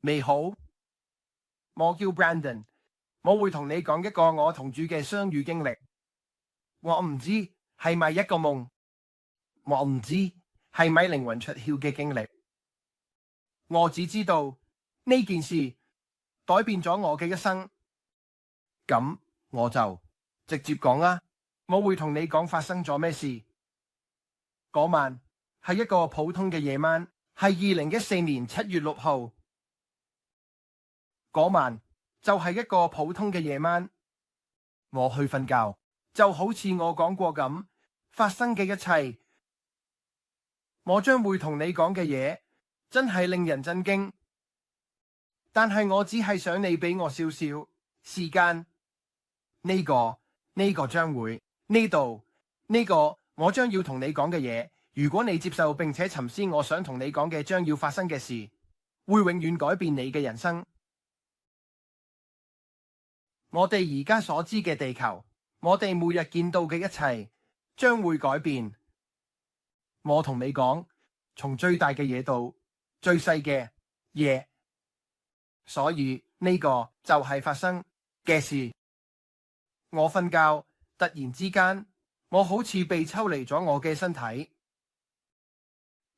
你好，我叫 Brandon，我會同你講一個我同主嘅相遇經歷。我唔知係咪一個夢，我唔知係咪靈魂出竅嘅經歷。我只知道呢件事改變咗我嘅一生。咁我就直接講啦，我會同你講發生咗咩事。嗰晚係一個普通嘅夜晚，係2014年7月6號。嗰晚就係一個普通嘅夜晚，我去瞓覺，就好似我講過咁，發生嘅一切，我將會同你講嘅嘢，真係令人震驚。但係我只係想你俾我少少時間，呢個將會呢度呢個我將要同你講嘅嘢，如果你接受並且沉思我想同你講嘅將要發生嘅事，會永遠改變你嘅人生。我哋而家所知嘅地球，我哋每日見到嘅一切，將會改變。我同你講，從最大嘅嘢到最細嘅嘢，所以呢個就係發生嘅事。我瞓覺，突然之間，我好似被抽離咗我嘅身體，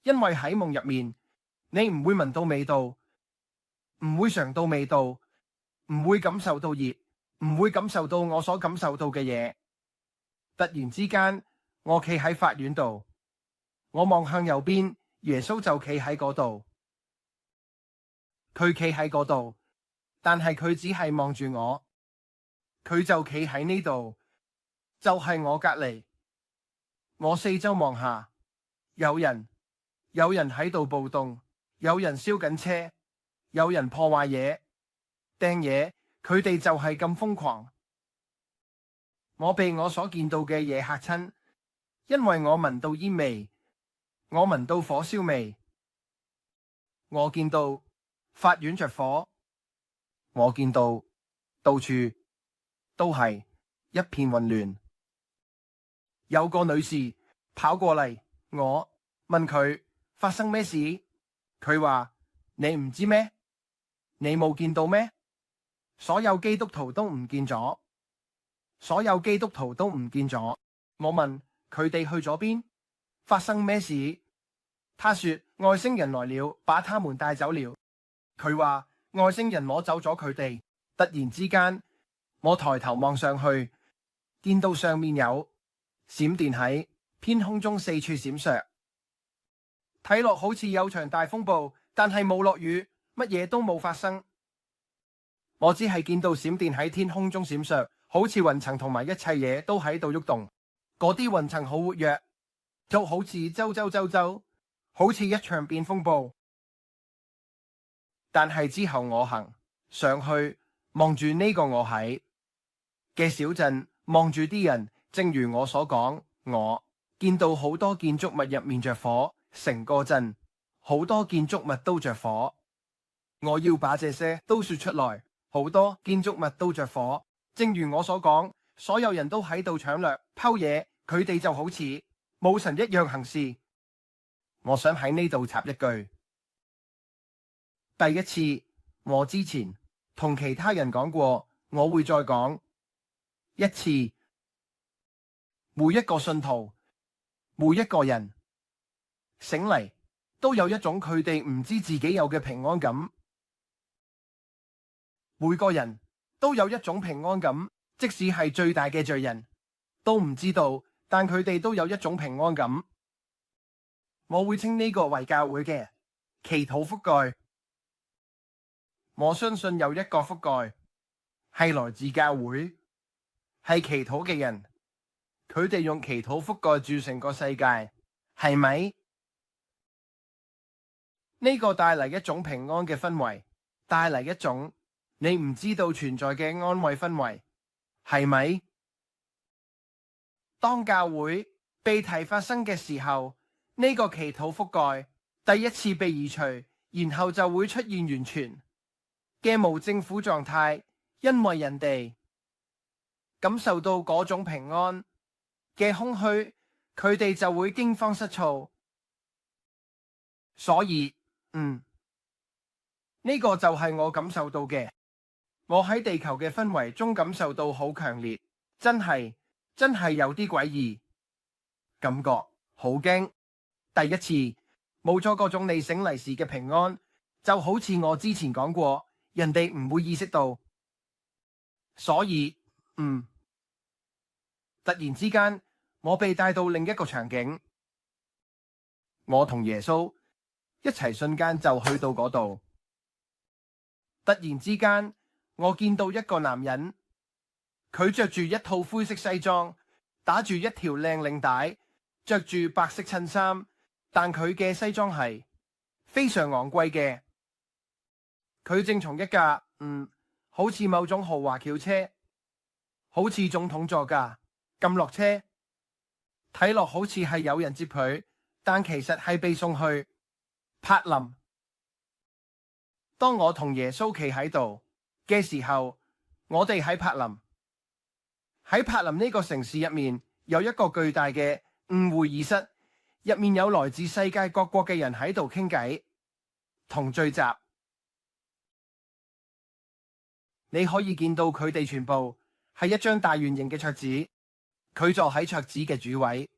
因為喺夢入面，你唔會聞到味道，唔會嘗到味道，唔會感受到熱，唔會感受到我所感受到嘅嘢。突然之間，我企喺法院度，我望向右邊，耶穌就企喺嗰度。佢企喺嗰度，但係佢只係望住我，佢就企喺呢度，就係我隔離。我四周望下，有人喺度暴動，有人燒緊車，有人破壞嘢、掟嘢，佢哋就係咁瘋狂。我被我所見到嘅嘢嚇親，因為我聞到煙味，我聞到火燒味，我見到法院着火，我見到到處都係一片混亂。有個女士跑過嚟，我問佢發生咩事，佢話：你唔知咩？你冇見到咩？所有基督徒都唔見咗，所有基督徒都唔見咗。我問佢哋去咗邊？發生咩事？他說外星人來了，把他們帶走了。佢話外星人攞走咗佢哋。突然之間，我抬頭望上去，見到上面有閃電喺天空中四處閃爍，睇落好似有場大風暴，但係冇落雨，乜嘢都冇發生。我只係見到閃電喺天空中閃爍，好似雲層同埋一切嘢都喺度喐動。嗰啲雲層好活躍，就好似周，好似一場變風暴。但係之後我行上去，望住呢個我喺嘅小鎮，望住啲人，正如我所講，我見到好多建築物入面着火，成個鎮好多建築物都着火。我要把這些都說出來。好多建築物都着火，正如我所講，所有人都喺度搶掠、偷嘢，佢哋就好似冇神一樣行事。我想喺呢度插一句，第一次我之前同其他人講過，我會再講一次。每一個信徒，每一個人醒嚟都有一種佢哋唔知自己有嘅平安感。每個人都有一種平安感，即使係最大嘅罪人都唔知道，但佢哋都有一種平安感。我會稱呢個為教會嘅祈禱覆蓋。我相信有一個覆蓋係來自教會，係祈禱嘅人，佢哋用祈禱覆蓋住成個世界，係咪？呢個帶嚟一種平安嘅氛圍，帶嚟一種你唔知道存在嘅安慰氛圍，係咪？當教會被提發生嘅時候，呢個祈禱覆蓋第一次被移除，然後就會出現完全嘅無政府狀態，因為人哋感受到嗰種平安嘅空虛，佢哋就會驚慌失措。所以，呢個就係我感受到嘅。我喺地球嘅氛圍中感受到好強烈，真係有啲詭異，感覺好驚。第一次冇咗嗰種你醒嚟時嘅平安，就好似我之前講過，人哋唔會意識到。所以，突然之間，我被帶到另一個場景，我同耶穌一齊瞬間就去到嗰度。突然之間，我見到一個男人，佢着住一套灰色西裝，打住一條靚領帶，着住白色襯衫，但佢嘅西裝係非常昂貴嘅。佢正從一架好似某種豪華轎車，好似總統座駕撳落車，睇落好似係有人接佢，但其實係被送去柏林。當我同耶穌企喺度嘅時候，我哋喺柏林。喺柏林呢個城市入面，有一個巨大嘅會議室，入面有來自世界各國嘅人喺度傾偈同聚集。你可以見到佢哋全部係一張大圓形嘅桌子，佢坐喺桌子嘅主位。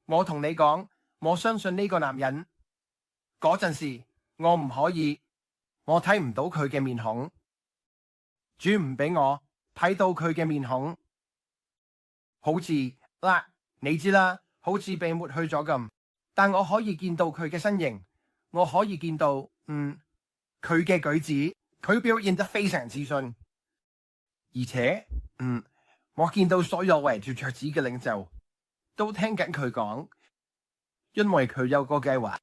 我同你講，我相信呢個男人。嗰陣時我唔可以，我睇唔到佢嘅面孔，主唔俾我睇到佢嘅面孔，好似你知啦，好似被抹去咗咁。但我可以見到佢嘅身形，我可以見到佢嘅舉止，佢表現得非常自信，而且我見到所有圍住桌子嘅領袖都聽緊佢講，因為佢有個計劃，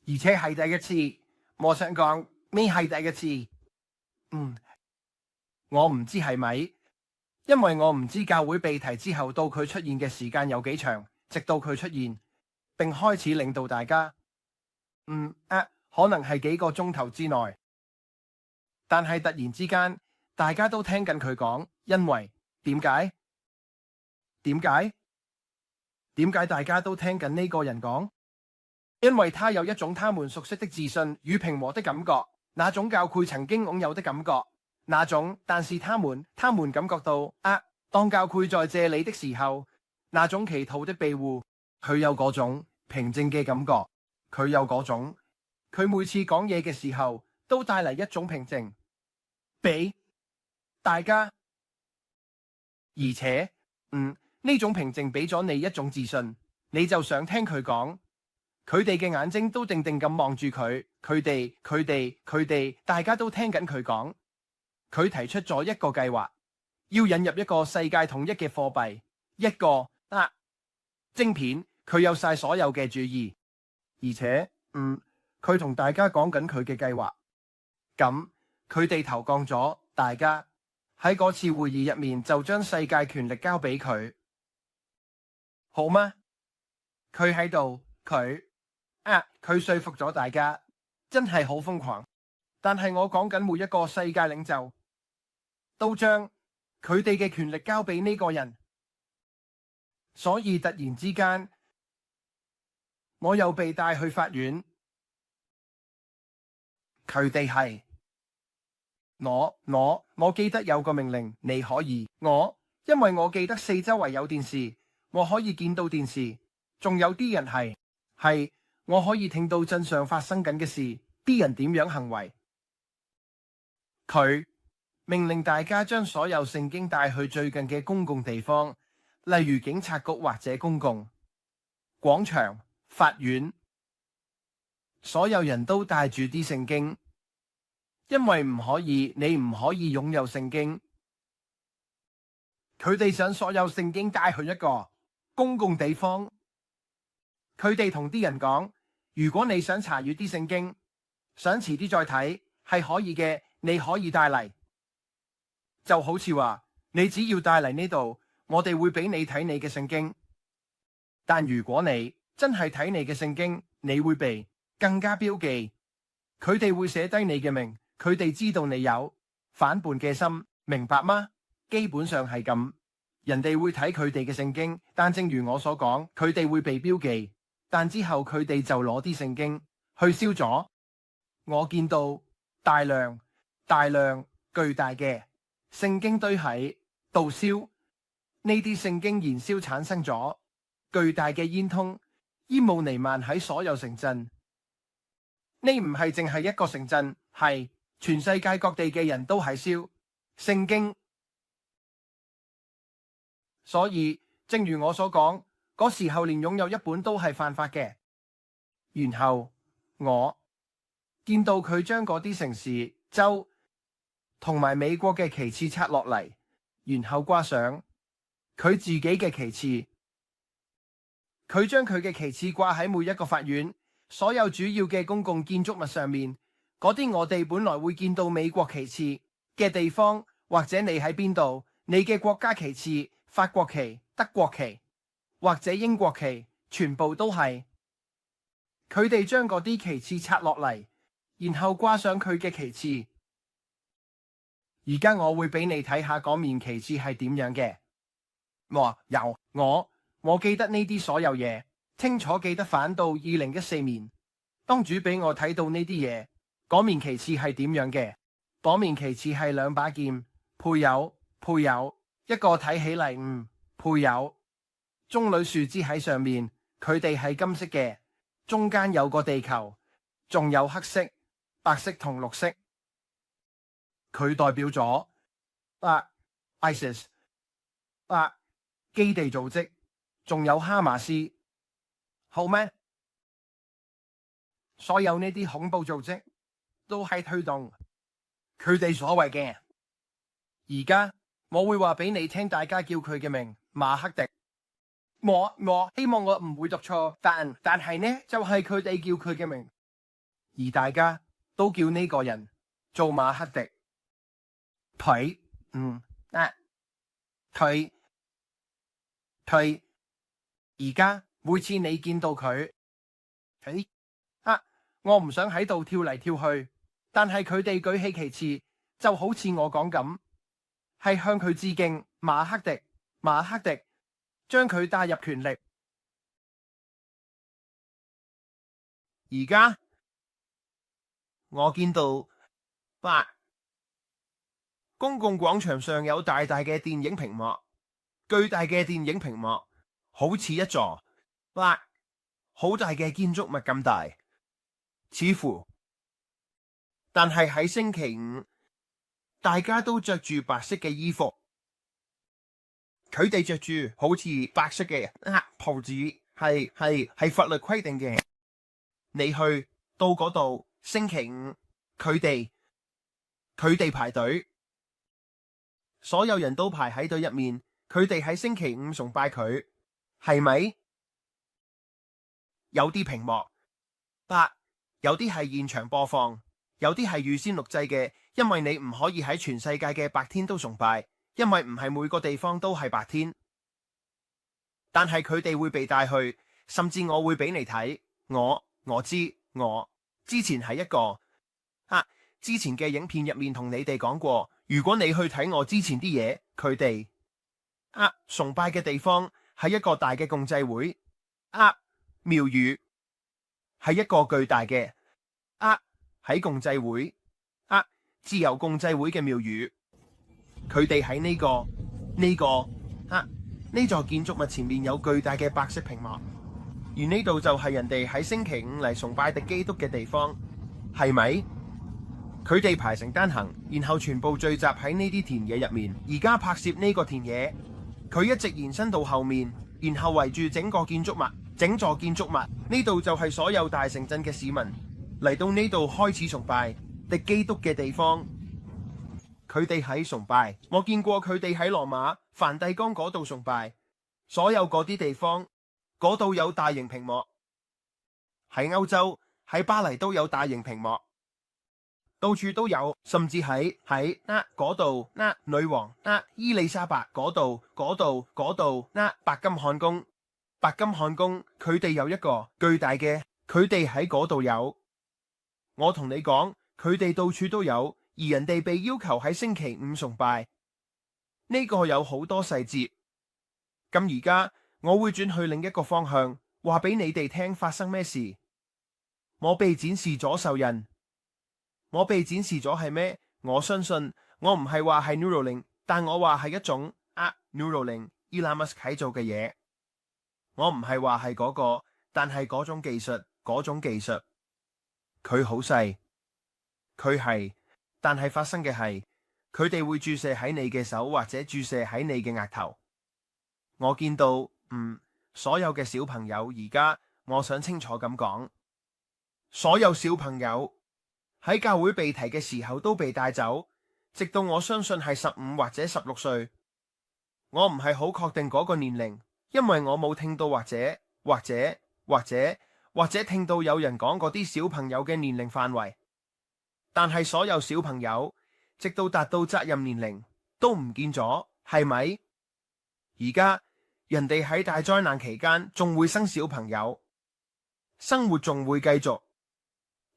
而且係第一次。我想講咩係第一次？我唔知係咪，因為我唔知教會被提之後到佢出現嘅時間有幾長，直到佢出現並開始領導大家，可能係幾個鐘頭之內。但係突然之間，大家都聽緊佢講，因為點解？點解大家都聽緊呢個人講？因為他有一種他們熟悉的自信與平和的感覺，那種教會曾經擁有的感覺，但是他們感覺到當教會在這裏的時候，那種祈禱的庇護，佢有嗰種平靜嘅感覺，佢有嗰種，佢每次講嘢嘅時候都帶嚟一種平靜俾大家，而且呢種平靜俾咗你一種自信，你就想聽佢講。佢哋嘅眼睛都定定咁望住佢，佢哋，大家都聽緊佢講。佢提出咗一個計劃，要引入一個世界統一嘅貨幣，一個晶片。佢有晒所有嘅注意，而且佢同大家講緊佢嘅計劃。咁佢哋投降咗，大家喺嗰次會議入面就將世界權力交俾佢，好嗎？佢喺度，佢說服咗大家，真係好瘋狂。但係我講緊每一個世界領袖都將佢哋嘅權力交俾呢個人，所以突然之間我又被帶去法院。佢哋係我記得有個命令，你可以因為我記得四周圍有電視，我可以見到電視，仲有啲人係我可以聽到鎮上發生緊嘅事，啲人點樣行為。佢命令大家將所有聖經帶去最近嘅公共地方，例如警察局或者公共廣場、法院，所有人都帶住啲聖經，因為你唔可以擁有聖經。佢哋想所有聖經帶去一個公共地方。佢哋同啲人講，如果你想查閱啲聖經，想遲啲再睇，係可以嘅，你可以帶嚟。就好似話，你只要帶嚟呢度，我哋會俾你睇你嘅聖經。但如果你真係睇你嘅聖經，你會被更加標記。佢哋會寫低你嘅名，佢哋知道你有反叛嘅心，明白嗎？基本上係咁，人哋會睇佢哋嘅聖經，但正如我所講，佢哋會被標記。但之後佢哋就攞啲聖經去燒咗。我見到大量巨大嘅聖經堆喺度燒，呢啲聖經燃燒產生咗巨大嘅煙囪，煙霧彌漫喺所有城鎮。呢唔係淨係一個城鎮，係全世界各地嘅人都係燒聖經。所以正如我所講，嗰時候連擁有一本都係犯法嘅。然後我見到佢將嗰啲城市、州同埋美國嘅旗幟拆落嚟，然後掛上佢自己嘅旗幟。佢將佢嘅旗幟掛喺每一個法院、所有主要嘅公共建築物上面。嗰啲我哋本來會見到美國旗幟嘅地方，或者你喺邊度，你嘅國家旗幟、法國旗、德國旗或者英國旗，全部都係。佢哋將嗰啲旗幟拆落嚟，然後掛上佢嘅旗幟。而家我會俾你睇下嗰面旗幟係點樣嘅。我記得呢啲所有嘢，清楚記得返到2014年，當主俾我睇到呢啲嘢，嗰面旗幟係點樣嘅。嗰面旗幟係兩把劍，配有一個睇起嚟配有棕櫚樹枝喺上面，佢哋係金色嘅。中間有個地球，仲有黑色、白色同綠色。佢代表咗ISIS 基地組織，仲有哈馬斯，好咩？所有呢啲恐怖組織都係推動佢哋所謂嘅。而家我會話俾你聽，大家叫佢嘅名馬克迪。我希望我唔會讀錯，但係呢就係佢哋叫佢嘅名，而大家都叫呢個人做馬克迪。佢而家每次你見到佢，我唔想喺度跳嚟跳去，但係佢哋舉起旗幟，就好似我講咁，係向佢致敬。馬克迪將佢帶入權力。而家我見到公共廣場上有大大嘅電影屏幕，巨大嘅電影屏幕，好似一座好大嘅建築物咁大，似乎。但係喺星期五，大家都着住白色嘅衣服。佢哋着住好似白色嘅袍子，係法律規定嘅。你去到嗰度，星期五，佢哋排隊，所有人都排喺隊入面。佢哋喺星期五崇拜佢，係咪？有啲屏幕，有啲係現場播放，有啲係預先錄製嘅，因為你唔可以喺全世界嘅白天都崇拜。因為唔係每個地方都係白天，但係佢哋會被帶去，甚至我會俾你睇。我知，我之前喺一個之前嘅影片入面同你哋講過，如果你去睇我之前啲嘢，佢哋崇拜嘅地方係一個大嘅共濟會，廟宇係一個巨大嘅喺共濟會自由共濟會嘅廟宇。佢哋喺呢座建築物前面有巨大嘅白色屏幕，而呢度就係人哋喺星期五嚟崇拜敵基督嘅地方，係咪？佢哋排成單行，然後全部聚集喺呢啲田野入面。而家拍攝呢個田野，佢一直延伸到後面，然後圍住整個建築物，整座建築物。呢度就係所有大城鎮嘅市民嚟到呢度開始崇拜敵基督嘅地方。佢哋喺崇拜，我見過佢哋喺羅馬、梵蒂岡嗰度崇拜，所有嗰啲地方，嗰度有大型屏幕。喺歐洲，喺巴黎都有大型屏幕，到處都有，甚至喺嗰度女王伊麗莎白嗰度白金漢宮，佢哋有一個巨大嘅，佢哋喺嗰度有。我同你講，佢哋到處都有。而人哋被要求喺星期五崇拜，呢個有好多細節。咁而家我會轉去另一個方向，話俾你哋聽發生咩事。我被展示咗手印，我被展示咗係咩？我相信我唔係話係 Neuralink，但我話係一種Neuralink Elon Musk 喺做嘅嘢。我唔係話係嗰個，但係嗰種技術，佢好細，佢係，但係發生嘅係，佢哋會注射喺你嘅手或者注射喺你嘅額頭。我見到，所有嘅小朋友而家，我想清楚咁講，所有小朋友喺教會被提嘅時候都被帶走，直到我相信係15或者16歲。我唔係好確定嗰個年齡，因為我冇聽到或者聽到有人講嗰啲小朋友嘅年齡範圍。但係所有小朋友直到達到責任年齡都唔見咗，係咪？而家人哋喺大災難期間仲會生小朋友，生活仲會繼續。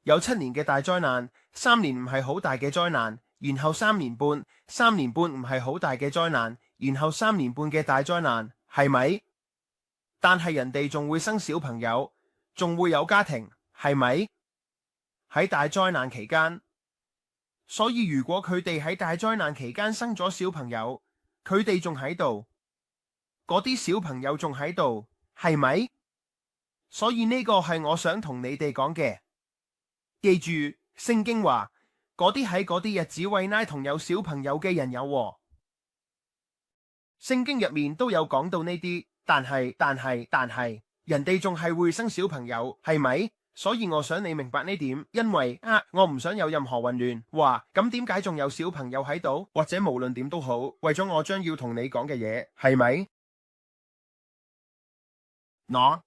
有7年嘅大災難，3年唔係好大嘅災難，然後3年半唔係好大嘅災難，然後3年半嘅大災難，係咪？但係人哋仲會生小朋友，仲會有家庭，係咪？喺大災難期間，所以如果佢哋喺大災難期間生咗小朋友，佢哋仲喺度，嗰啲小朋友仲喺度，係咪？所以呢個係我想同你哋講嘅。記住，聖經話嗰啲喺嗰啲日子餵奶同有小朋友嘅人有禍。聖經入面都有講到呢啲，但係人哋仲係會生小朋友，係咪？所以我想你明白呢點，因為我唔想有任何混亂。話咁點解仲有小朋友喺度？或者無論點都好，為咗我將要同你講嘅嘢，係咪？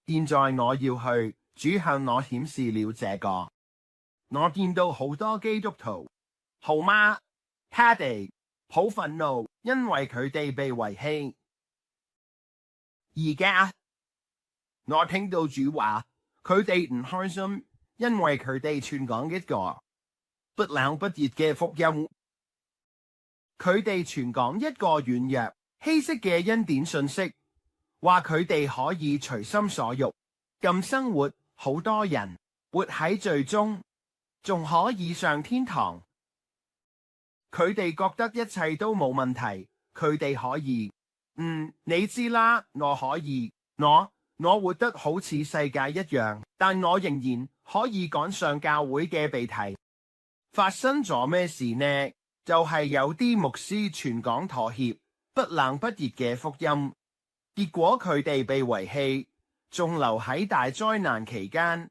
現在我要去，主向我顯示了這個。我見到好多基督徒，好嗎？他哋好憤怒，因為佢哋被遺棄。而家我聽到主話，佢哋唔開心，因為佢哋傳講一個不冷不熱嘅福音。佢哋傳講一個軟弱稀釋嘅恩典信息，話佢哋可以隨心所欲咁生活。好多人活喺罪中，仲可以上天堂。佢哋覺得一切都冇問題，佢哋可以，你知啦，我可以，我活得好似世界一樣，但我仍然可以趕上教會嘅被提。發生咗咩事呢？就係有啲牧師傳講妥協、不冷不熱嘅福音，結果佢哋被遺棄，仲留喺大災難期間。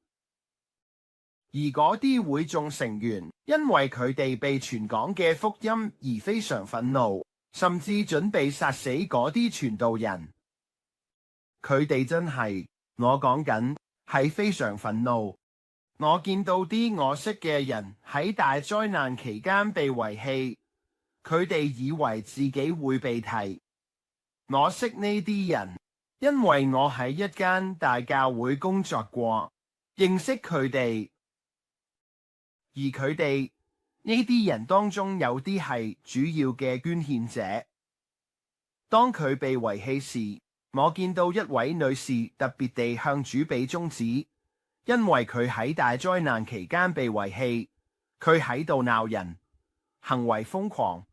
而嗰啲會眾成員因為佢哋被傳講嘅福音而非常憤怒，甚至準備殺死嗰啲傳道人。佢哋真係，我講緊係非常憤怒。我見到啲我識嘅人喺大災難期間被遺棄，佢哋以為自己會被提。我識呢啲人，因為我喺一間大教會工作過，認識佢哋。而佢哋呢啲人當中有啲係主要嘅捐獻者。當佢被遺棄時，我見到一位女士特別地向主比中指，因為佢喺大災難期間被遺棄，佢喺度鬧人，行為瘋狂。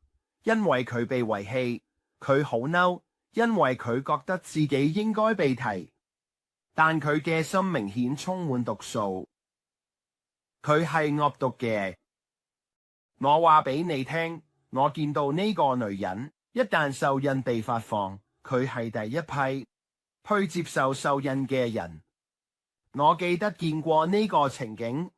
因為佢被遺棄，佢好嬲，因為佢覺得自己應該被提，但佢嘅心明顯充滿毒素。佢係惡毒嘅。我話俾你聽，我見到呢個女人一旦受印被發放，佢係第一批去接受受印嘅人。我記得見過呢個情景，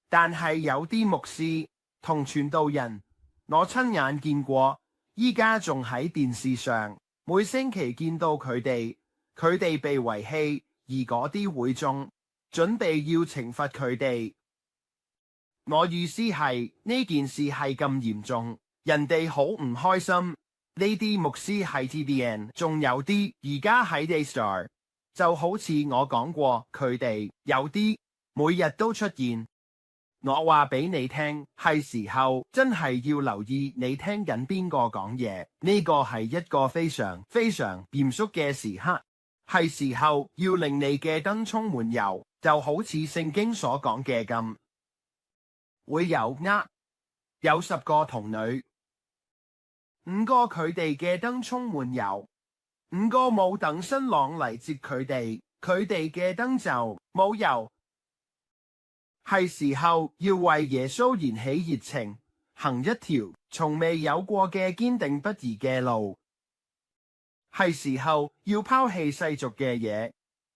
但係有啲牧師同傳道人，我親眼見過，依家仲喺電視上，每星期見到佢哋被遺棄，而嗰啲會眾準備要懲罰佢哋。我意思係呢件事係咁嚴重，人哋好唔開心。呢啲牧師係 TBN， 仲有啲而家喺 Daystar， 就好似我講過，佢哋有啲每日都出現。我話俾你聽，係時候真係要留意你聽緊邊個講嘢。呢個係一個非常非常嚴肅嘅時刻。係時候要令你嘅燈充滿油，就好似聖經所講嘅咁。會有軛，有10個童女，5個佢哋嘅燈充滿油，5個冇等新郎嚟接佢哋嘅燈就冇油。係時候要為耶穌燃起熱情，行一條從未有過嘅堅定不移嘅路。係時候要拋棄世俗嘅嘢，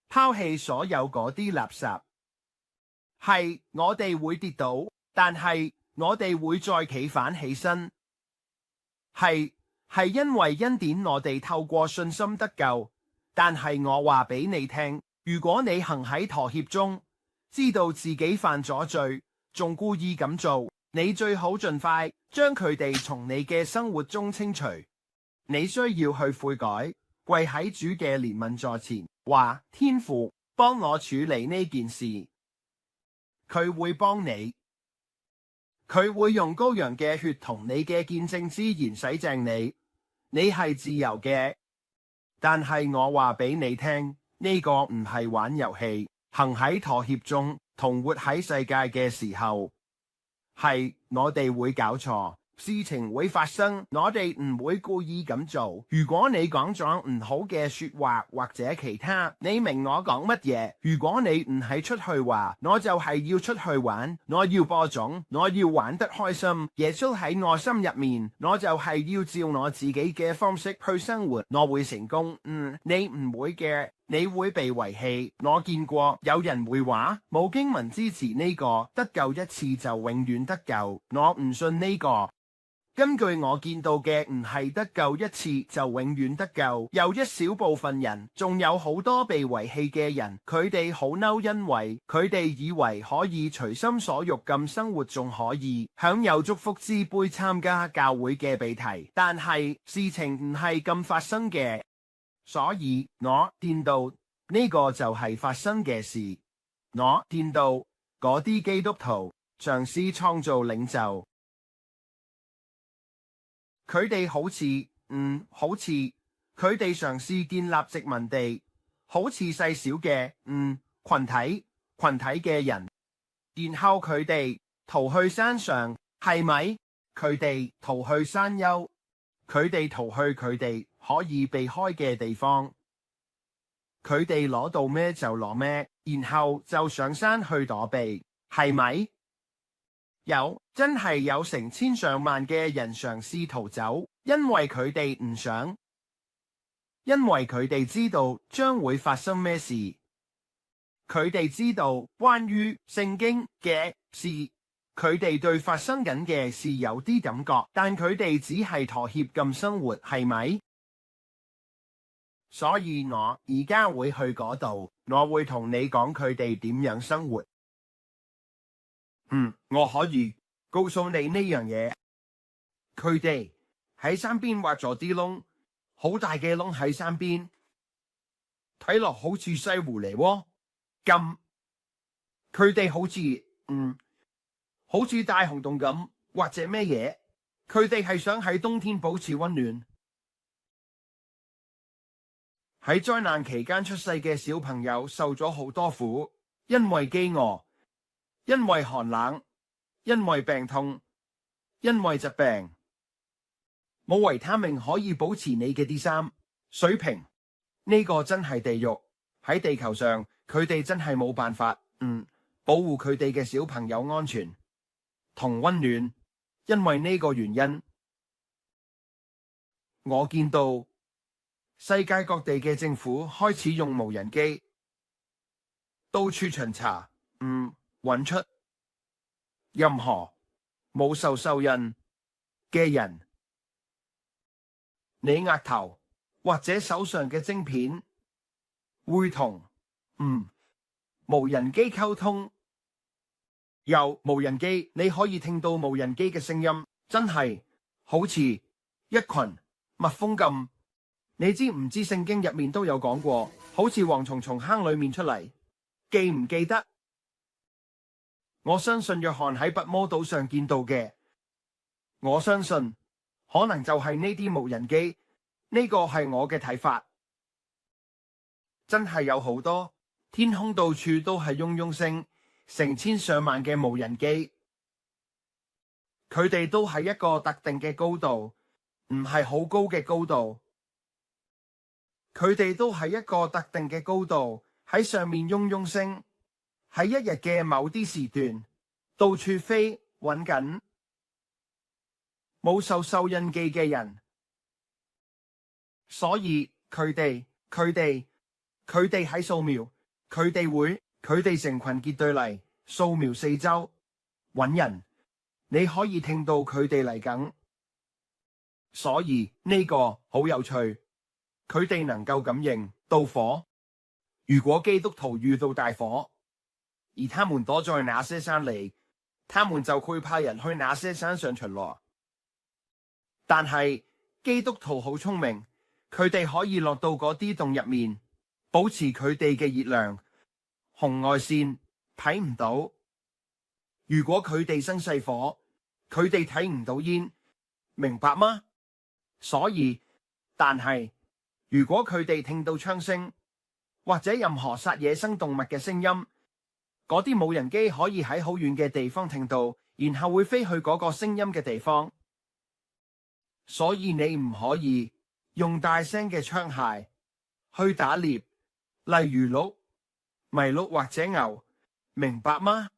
拋棄所有嗰啲垃圾。係我哋會跌倒，但係我哋會再企返起身。係因為恩典我哋透過信心得救，但係我話俾你聽，如果你行喺妥協中，知道自己犯咗罪，仲故意咁做，你最好盡快將佢哋從你嘅生活中清除。你需要去悔改，跪喺主嘅憐憫座前，話天父，幫我處理呢件事。佢會幫你，佢會用羔羊嘅血同你嘅見證之言洗淨你。你係自由嘅，但係我話俾你聽，呢個唔係玩遊戲。行喺妥協中同活喺世界嘅時候，係我哋會搞錯，事情會發生，我哋唔會故意咁做。如果你講咗唔好嘅說話或者其他，你明我講乜嘢？如果你唔係出去話，我就係要出去玩，我要播種，我要玩得開心。耶穌喺我心入面，我就係要照我自己嘅方式去生活，我會成功。你唔會嘅。你會被遺棄。我見過有人會話冇經文支持呢個，得救一次就永遠得救。我唔信呢個。根據我見到嘅，唔係得救一次就永遠得救。有一小部分人，仲有好多被遺棄嘅人，佢哋好嬲，因為佢哋以為可以隨心所欲咁生活，仲可以享有祝福之杯，參加教會嘅被提。但係事情唔係咁發生嘅。所以我見到呢個就係發生嘅事。我見到嗰啲基督徒嘗試創造領袖，佢哋好似佢哋嘗試建立殖民地，好似細小嘅群體嘅人，然後佢哋逃去山上，係咪？佢哋逃去山丘，佢哋逃去佢哋可以避開嘅地方，佢哋攞到咩就攞咩，然後就上山去躲避，係咪？真係有成千上萬嘅人嘗試逃走，因為佢哋唔想，因為佢哋知道將會發生咩事，佢哋知道關於聖經嘅事，佢哋對發生緊嘅事有啲感覺，但佢哋只係妥協咁生活，係咪？所以我而家會去嗰度，我會同你講佢哋點樣生活。我可以告訴你呢樣嘢，佢哋喺山邊挖咗啲窿，好大嘅窿喺山邊，睇落好似西湖嚟喎。咁佢哋好似大熊洞咁，或者咩嘢？佢哋係想喺冬天保持溫暖。喺災難期間出世嘅小朋友受咗好多苦，因為飢餓，因為寒冷，因為病痛，因為疾病。冇維他命可以保持你嘅 D3水平，呢個真係地獄。喺地球上，佢哋真係冇辦法保護佢哋嘅小朋友安全同溫暖。因為呢個原因，我見到世界各地嘅政府開始用無人機到處巡查，揾出任何冇受獸印嘅人，你額頭或者手上嘅晶片會同無人機溝通。由無人機你可以聽到無人機嘅聲音，真係好似一群蜜蜂咁。你知唔知聖經入面都有講過，好似蝗蟲從坑裏面出嚟，記唔記得？我相信約翰喺拔摩島上見到嘅，我相信可能就係呢啲無人機。呢個係我嘅睇法。真係有好多，天空到處都係嗡嗡聲，成千上萬嘅無人機。佢哋都係一個特定嘅高度，唔係好高嘅高度。佢哋都係一個特定嘅高度，喺上面嗡嗡聲，喺一日嘅某啲時段，到處飛，搵緊冇受獸印記嘅人。所以佢哋喺掃描，佢哋成群結隊嚟掃描四周，搵人。你可以聽到佢哋嚟緊，所以呢個好有趣。佢哋能夠感應到火。如果基督徒遇到大火，而他們躲在那些山裏，他們就會派人去那些山上巡邏。但係基督徒好聰明，佢哋可以落到嗰啲洞入面，保持佢哋嘅熱量。紅外線睇唔到。如果佢哋生細火，佢哋睇唔到煙，明白嗎？所以，但係如果佢哋聽到槍聲或者任何殺野生動物嘅聲音，嗰啲無人機可以喺好遠嘅地方聽到，然後會飛去嗰個聲音嘅地方。所以你唔可以用大聲嘅槍械去打獵，例如鹿、麋鹿或者牛，明白嗎？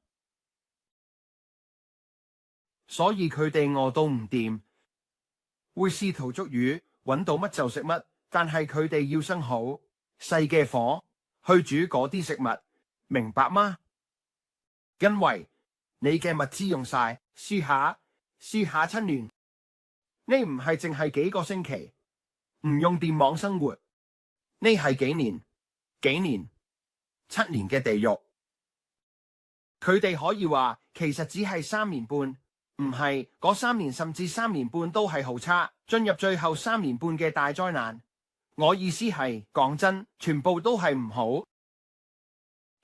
所以佢哋餓到唔掂，會試圖捉魚，搵到乜就食乜，但係佢哋要生好細嘅火去煮嗰啲食物，明白嗎？因為你嘅物資用晒，試下7年，呢唔係淨係幾個星期，唔用電網生活，呢係幾年7年嘅地獄。佢哋可以話其實只係3年半，唔係嗰3年甚至3年半都係好差，進入最後3年半嘅大災難。我意思係講真，全部都係唔好。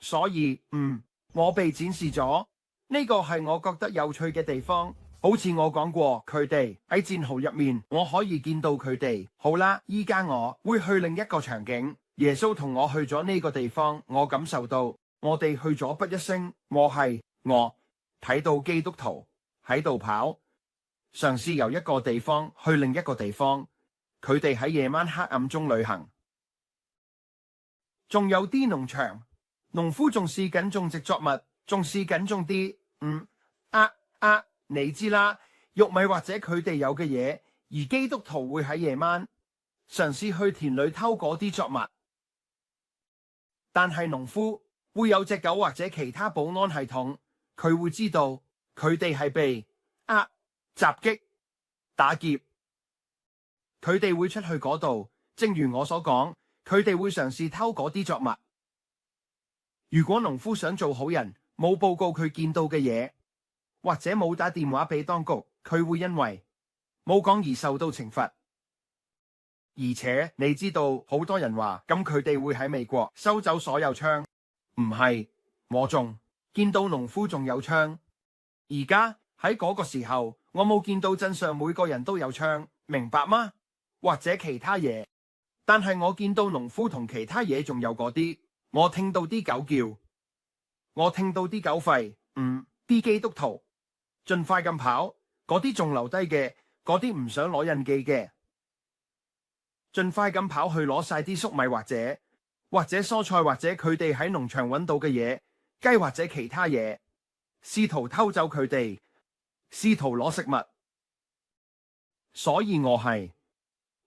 所以我被展示咗，呢個係我覺得有趣嘅地方。好似我講過，佢哋喺戰壕入面，我可以見到佢哋。好啦，依家我會去另一個場景。耶穌同我去咗呢個地方，我感受到我哋去咗不一聲。我睇到基督徒喺度跑，嘗試由一個地方去另一個地方。佢哋喺夜晚黑暗中旅行。仲有啲農場，農夫仲試緊種植作物，仲試緊種啲你知啦，玉米或者佢哋有嘅嘢。而基督徒會喺夜晚嘗試去田裏偷嗰啲作物，但係農夫會有隻狗或者其他保安系統，佢會知道佢哋係被襲擊、打劫。佢哋會出去嗰度，正如我所講，佢哋會嘗試偷嗰啲作物。如果農夫想做好人，冇報告佢見到嘅嘢，或者冇打電話俾當局，佢會因為冇講而受到懲罰。而且你知道，好多人話咁佢哋會喺美國收走所有槍，唔係，我仲見到農夫仲有槍。而家喺嗰個時候，我冇見到鎮上每個人都有槍，明白嗎？或者其他嘢，但係我見到農夫同其他嘢仲有嗰啲，我聽到啲狗叫，我聽到啲狗吠，啲基督徒盡快咁跑，嗰啲仲留低嘅，嗰啲唔想攞印記嘅，盡快咁跑去攞晒啲粟米或者蔬菜或者佢哋喺農場揾到嘅嘢，雞或者其他嘢，試圖偷走佢哋，試圖攞食物。所以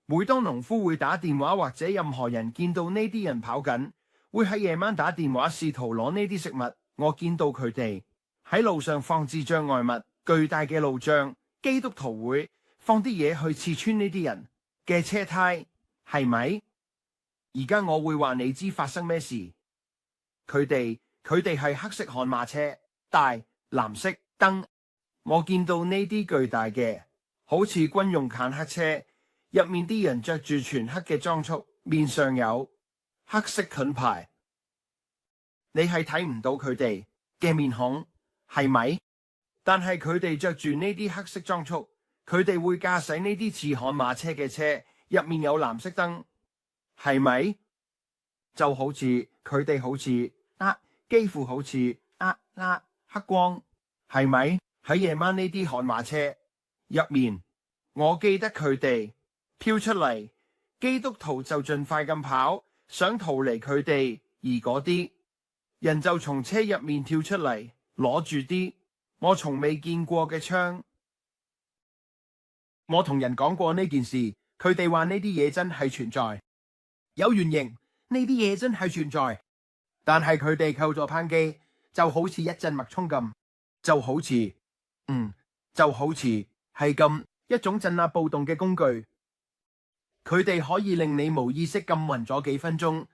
每當農夫會打電話或者任何人見到呢啲人跑緊，會喺夜晚打電話試圖攞呢啲食物，我見到佢哋喺路上放置障礙物，巨大嘅路障，基督徒會放啲嘢去刺穿呢啲人嘅車胎，係咪？而家我會話你知發生咩事。佢哋係黑色悍馬車，大藍色燈，我見到呢啲巨大嘅好似軍用坦克車，入面啲人着住全黑嘅裝束，面上有黑色盾牌，你係睇唔到佢哋嘅面孔，係咪？但係佢哋着住呢啲黑色裝束，佢哋會駕駛呢啲似悍馬車嘅車，入面有藍色燈，係咪？就好似佢哋好似幾乎好似黑光，係咪？喺夜晚呢啲悍馬車入面，我記得佢哋飄出嚟，基督徒就盡快咁跑，想逃離佢哋，而嗰啲人就從車入面跳出嚟，攞住啲我從未見過嘅槍。我同人講過呢件事，佢哋話呢啲嘢真係存在，有原型，呢啲嘢真係存在。但係佢哋扣咗扳機，就好似一陣脈衝咁，就好似係咁一種鎮壓暴動嘅工具。佢哋可以令你無意識咁暈咗幾分鐘，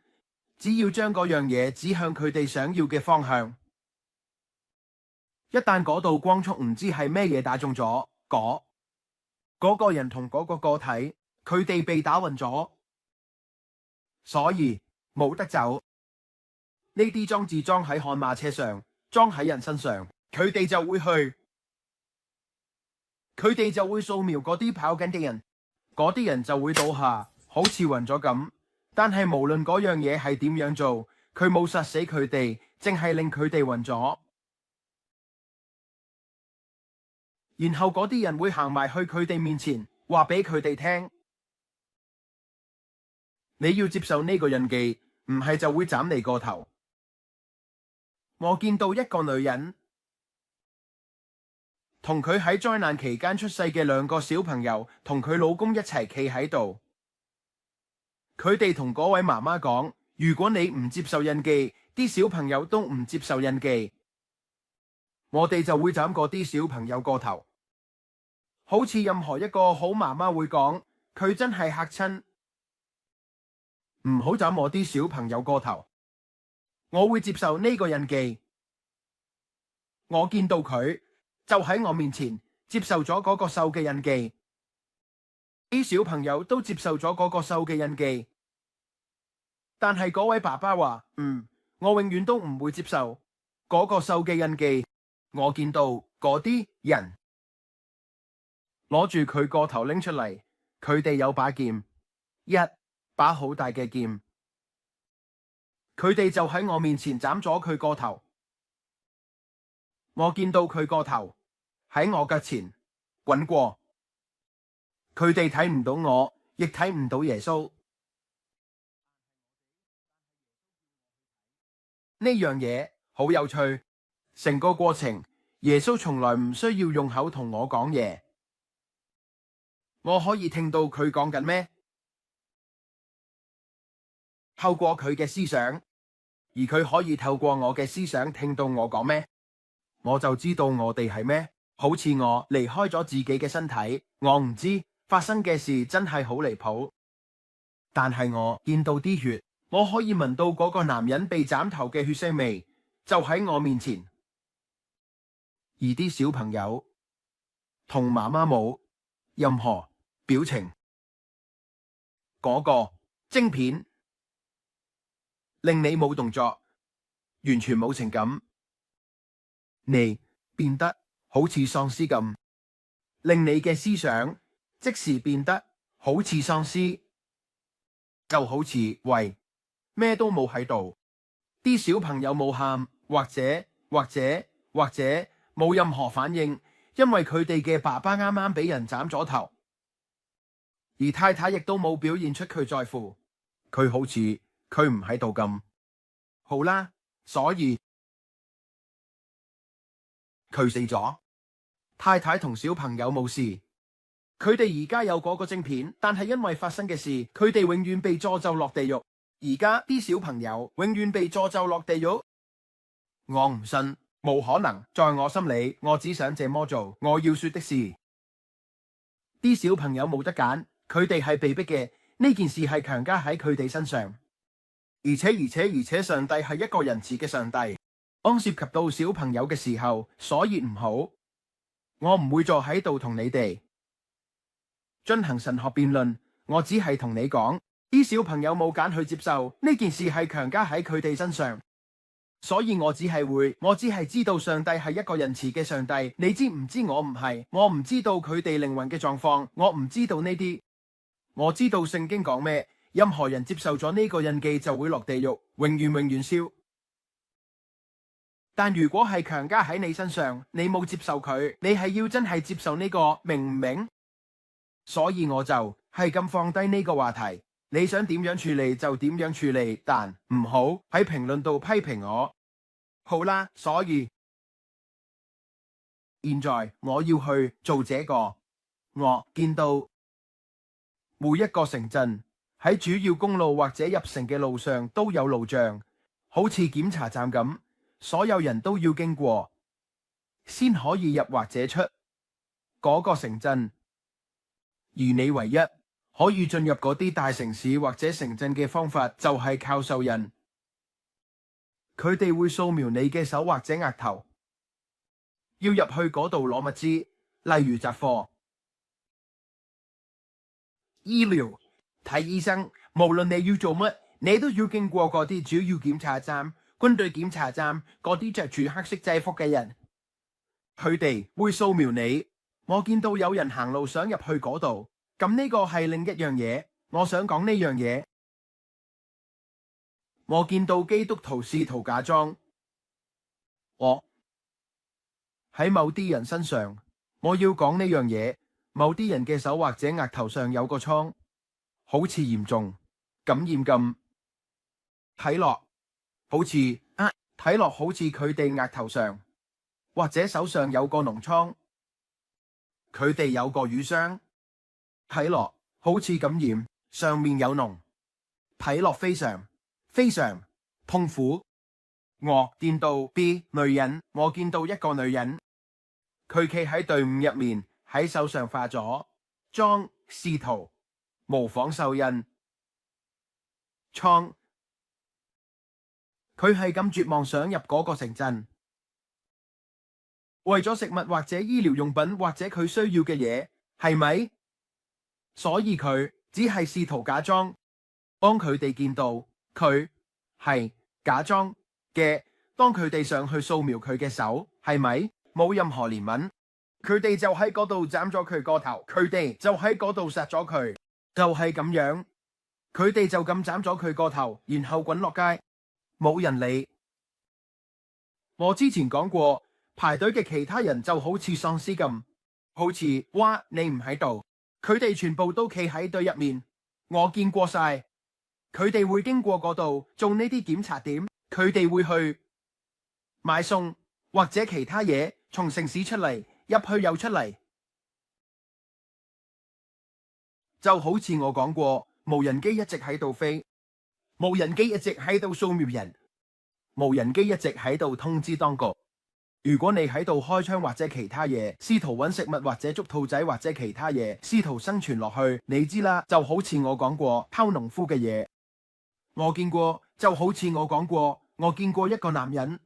只要將嗰樣嘢指向佢哋想要嘅方向。一旦嗰道光束唔知係咩嘢打中咗嗰個人同嗰個個體，佢哋被打暈咗，所以冇得走。呢啲裝置裝喺悍馬車上，裝喺人身上，佢哋就會掃描嗰啲跑緊嘅人，嗰啲人就會倒下，好似暈咗咁。但係無論嗰樣嘢係點樣做，佢冇殺死佢哋，淨係令佢哋暈咗。然後嗰啲人會行埋去佢哋面前，話俾佢哋聽：你要接受呢個印記，唔係就會斬你個頭。我見到一個女人同佢喺災難期間出世嘅2個小朋友，同佢老公一齊企喺度。佢哋同嗰位媽媽講：如果你唔接受印記，啲小朋友都唔接受印記，我哋就會斬嗰啲小朋友個頭。好似任何一個好媽媽會講，佢真係嚇親，唔好斬我啲小朋友個頭。我會接受呢個印記。我見到佢就喺我面前接受咗嗰個獸嘅印記，啲小朋友都接受咗嗰個獸嘅印記。但係嗰位爸爸話：我永遠都唔會接受嗰個獸嘅印記。我見到嗰啲人攞住佢個頭拎出嚟，佢哋有把劍，一把好大嘅劍。佢哋就喺我面前斬咗佢個頭。我見到佢個頭喺我腳前滾過。佢哋睇唔到我，亦睇唔到耶穌。呢樣嘢好有趣，成個過程耶穌從來唔需要用口同我講嘢。我可以聽到佢講緊咩？透過佢嘅思想，而佢可以透過我嘅思想聽到我講咩？我就知道我哋係咩。好似我離開咗自己嘅身體，我唔知發生嘅事真係好離譜。但係我見到啲血，我可以聞到嗰個男人被斬頭嘅血腥味，就喺我面前。而啲小朋友同媽媽冇任何表情。嗰個晶片令你冇動作，完全冇情感，你變得好似喪屍咁，令你嘅思想即時變得好似喪屍，就好似咩都冇喺度。啲小朋友冇喊，或者冇任何反應，因為佢哋嘅爸爸啱啱俾人斬咗頭，而太太亦都冇表現出佢在乎，佢好似佢唔喺度咁。好啦，所以佢死咗，太太同小朋友冇事，佢哋而家有嗰個晶片，但係因為發生嘅事，佢哋永遠被詛咒落地獄。而家啲小朋友永遠被詛咒落地獄。我唔信，冇可能。在我心裏，我只想這麼做。我要說的是，啲小朋友冇得揀，佢哋係被逼嘅。呢件事係強加喺佢哋身上，而且上帝係一個仁慈嘅上帝。當涉及到小朋友嘅時候，所以唔好。我唔會坐喺度同你哋進行神學辯論，我只係同你講，啲小朋友冇揀去接受呢件事，係強加喺佢哋身上。所以我只係知道上帝係一個仁慈嘅上帝。你知唔知我唔係？我唔知道佢哋靈魂嘅狀況，我唔知道呢啲。我知道聖經講咩，任何人接受咗呢個印記就會落地獄，永遠燒。但如果係強加喺你身上，你冇接受佢，你係要真係接受呢個，明唔明？所以我就係咁放低呢個話題，你想點樣處理就點樣處理，但唔好喺評論度批評我。好啦，所以現在我要去做這個。我見到每一個城鎮喺主要公路或者入城嘅路上都有路障，好似檢查站咁，所有人都要經過先可以入或者出嗰個城鎮。而你唯一可以進入嗰啲大城市或者城鎮嘅方法就係靠獸印，佢哋會掃描你嘅手或者額頭。要入去嗰度攞物資，例如雜貨、醫療、睇醫生，無論你要做乜，你都要經過嗰啲主要檢查站、軍隊檢查站，嗰啲着住黑色制服嘅人，佢哋會掃描你。我見到有人行路想入去嗰度，咁呢個係另一樣嘢。我想講呢樣嘢。我見到基督徒試圖假裝我喺某啲人身上，我要講呢樣嘢。某啲人嘅手或者額頭上有個瘡，好似嚴重感染咁，睇落好似佢哋額頭上或者手上有個膿瘡，佢哋有個瘀傷，睇落好似感染，上面有膿，睇落非常非常痛苦。我見到 B 女人，我見到一個女人，佢企喺隊伍入面，喺手上化咗妝，試圖模仿獸印瘡。佢係咁絕望想入嗰個城鎮，為咗食物或者醫療用品或者佢需要嘅嘢，係咪？所以佢只係試圖假裝，當佢哋見到佢係假裝嘅，當佢哋上去掃描佢嘅手，係咪冇任何憐憫？佢哋就喺嗰度斬咗佢個頭，佢哋就喺嗰度殺咗佢，就係咁樣，佢哋就咁斬咗佢個頭，然後滾落街，冇人理。我之前講過，排隊嘅其他人就好似喪屍咁，好似哇你唔喺度，佢哋全部都企喺隊入面，我見過晒。佢哋會經過嗰度做呢啲檢查點，佢哋會去買餸或者其他嘢，從城市出嚟，入去又出嚟，就好似我講過，無人機一直喺度飛，無人機一直喺度掃描人，無人機一直喺度通知當局。如果你喺度開槍或者其他嘢，試圖揾食物或者捉兔仔或者其他嘢，試圖生存落去，你知啦，就好似我講過拋農夫嘅嘢，我見過，就好似我講過，我見過一個男人，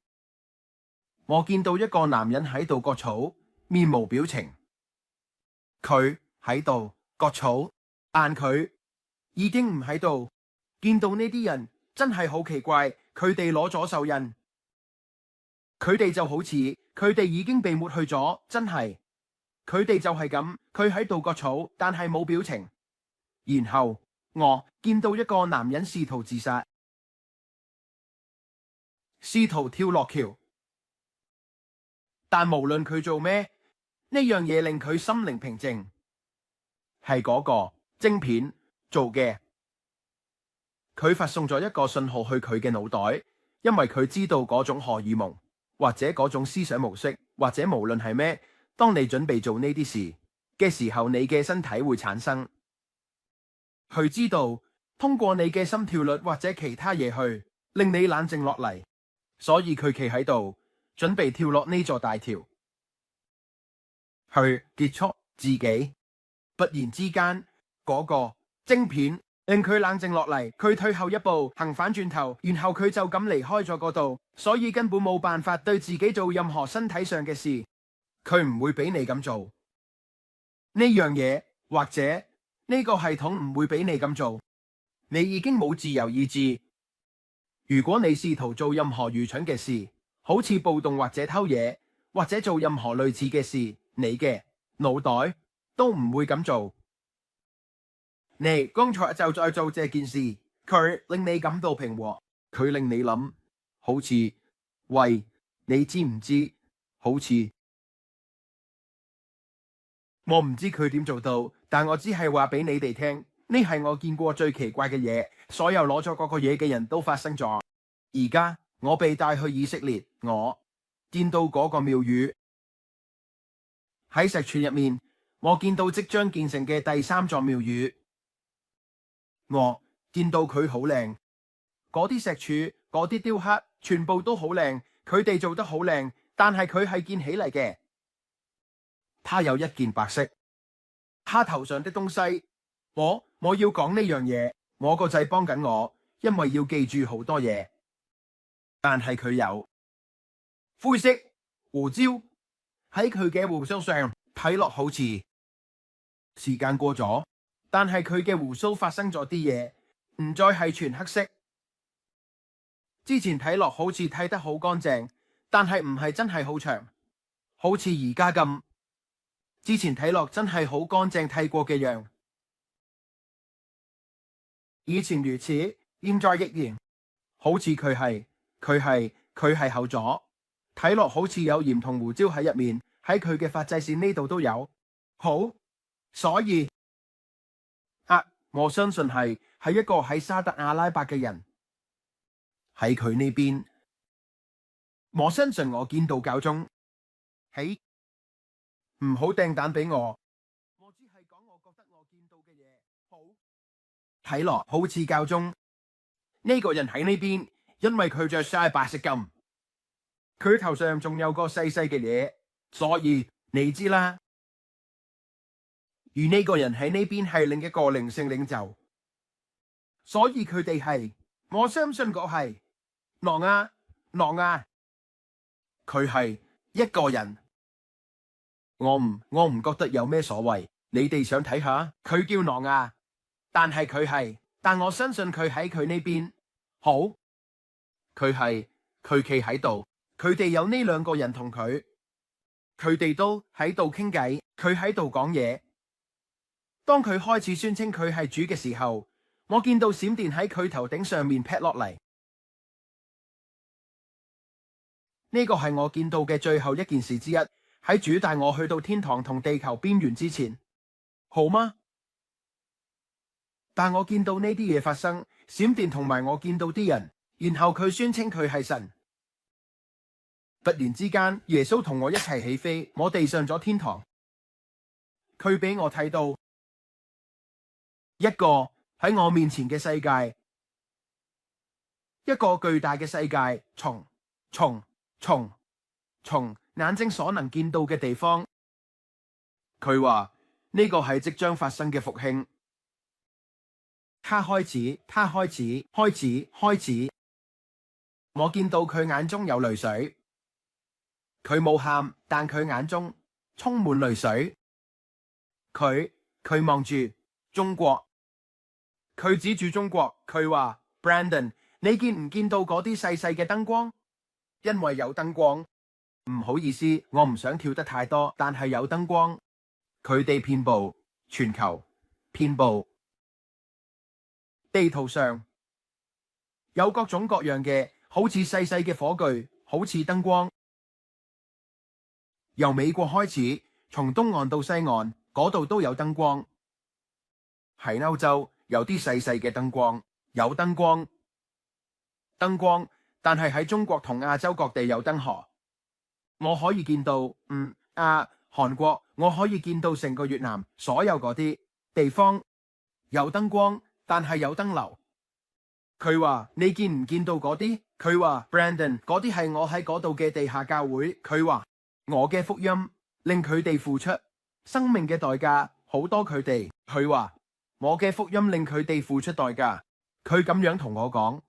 我見到一個男人喺度割草，面無表情，佢喺度割草，但佢已經唔喺度。見到呢啲人真係好奇怪，佢哋攞咗獸印，佢哋就好似佢哋已經被抹去咗，真係，佢哋就係咁，佢喺度割草，但係冇表情。然後我見到一個男人試圖自殺，試圖跳落橋，但無論佢做咩，呢樣嘢令佢心靈平靜，係嗰個晶片做嘅。佢發送咗一個信號去佢嘅腦袋，因為佢知道嗰種荷爾蒙或者嗰種思想模式，或者無論係咩，當你準備做呢啲事嘅時候，你嘅身體會產生。佢知道通過你嘅心跳率或者其他嘢去令你冷靜落嚟，所以佢企喺度準備跳落呢座大橋去結束自己。忽然之間，嗰個晶片令佢冷靜落嚟，佢退後一步，行反轉頭，然後佢就咁離開咗嗰度，所以根本冇辦法對自己做任何身體上嘅事。佢唔會俾你咁做呢樣嘢，或者呢個系統唔會俾你咁做。你已經冇自由意志。如果你試圖做任何愚蠢嘅事，好似暴動或者偷嘢，或者做任何類似嘅事，你嘅腦袋都唔會咁做。你剛才就在做這件事，佢令你感到平和，佢令你諗，好似喂，你知唔知？好似我唔知佢點做到，但我只係話俾你哋聽，呢係我見過最奇怪嘅嘢。所有攞咗嗰個嘢嘅人都發生咗。而家我被帶去以色列，我見到嗰個廟宇喺石柱入面，我見到即將建成嘅第三座廟宇，我見到佢好靚，嗰啲石柱、嗰啲雕刻全部都好靚，佢哋做得好靚，但係佢係建起嚟嘅。他有一件白色，他頭上的東西，我要講呢樣嘢，我個仔幫緊我，因為要記住好多嘢。但係佢有灰色胡椒喺佢嘅鬍鬚上，睇落好似時間過咗，但係佢嘅鬍鬚發生咗啲嘢，唔再係全黑色。之前睇落好似剃得好乾淨，但係唔係真係好長，好似而家咁。之前睇落真係好乾淨剃過嘅樣，以前如此，現在亦然。好似佢係厚咗，睇落好似有鹽同胡椒喺入面，喺佢嘅髮際線呢度都有。好，所以我相信係一個喺沙特阿拉伯嘅人喺佢呢邊。我相信我見到教宗。喺唔好掟蛋俾我，我只係講我覺得我見到嘅嘢。好，睇落好似教宗呢個人喺呢邊，因為佢着晒白色咁，佢頭上仲有個細細嘅嘢，所以你知啦。而呢個人喺呢邊係另一個靈性領袖，所以佢哋係，我相信嗰係挪亞，佢係一個人。我唔覺得有咩所謂，你哋想睇下？佢叫挪亞，但我相信佢喺佢呢邊。好，佢企喺度，佢哋有呢兩個人同佢哋都喺度傾偈，佢喺度講嘢。當佢開始宣稱佢係主嘅時候，我見到閃電喺佢頭頂上面劈落嚟。呢個係我見到嘅最後一件事之一。喺主帶我去到天堂同地球邊緣之前，好嗎？但我見到呢啲嘢發生，閃電同埋我見到啲人，然後佢宣稱佢係神。突然之間，耶穌同我一齊起飛，我哋上咗天堂。佢俾我睇到一個喺我面前嘅世界，一個巨大嘅世界，從眼睛所能見到嘅地方。佢話呢個係即將發生嘅復興。他開始，我見到佢眼中有淚水。佢冇喊，但佢眼中充滿淚水。佢望住中國，佢指住中國，佢話 Brandon， 你見唔見到嗰啲細細嘅燈光？因為有燈光。唔好意思，我唔想跳得太多，但係有燈光，佢哋遍布全球，遍布地圖上，有各種各樣嘅，好似細細嘅火炬，好似燈光。由美國開始，從東岸到西岸，嗰度都有燈光。喺歐洲有啲細細嘅燈光，有燈光，但係喺中國同亞洲各地有燈河。我可以見到韓國，我可以見到成個越南，所有嗰啲地方有燈光，但係有燈流。佢話你見唔見到嗰啲？佢話 Brandon， 嗰啲係我喺嗰度嘅地下教會。佢話我嘅福音令佢哋付出生命嘅代價，好多佢哋。佢話我嘅福音令佢哋付出代價。佢咁樣同我講，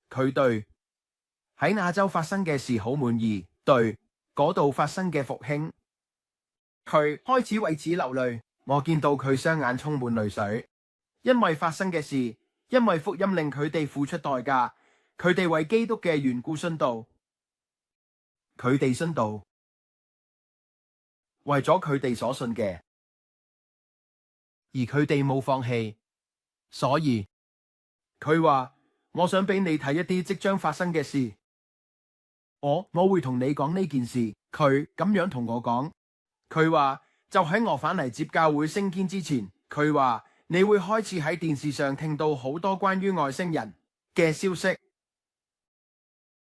佢對喺亞洲發生嘅事好滿意，對嗰度發生嘅復興，佢開始為此流淚。我見到佢雙眼充滿淚水，因為發生嘅事，因為福音令佢哋付出代價，佢哋為基督嘅緣故殉道，佢哋殉道，為咗佢哋所信嘅，而佢哋冇放棄，所以佢話我想俾你睇一啲即將發生嘅事。我會同你講呢件事。佢咁樣同我講，佢話就喺我返嚟接教會升堅之前，佢話你會開始喺電視上聽到好多關於外星人嘅消息，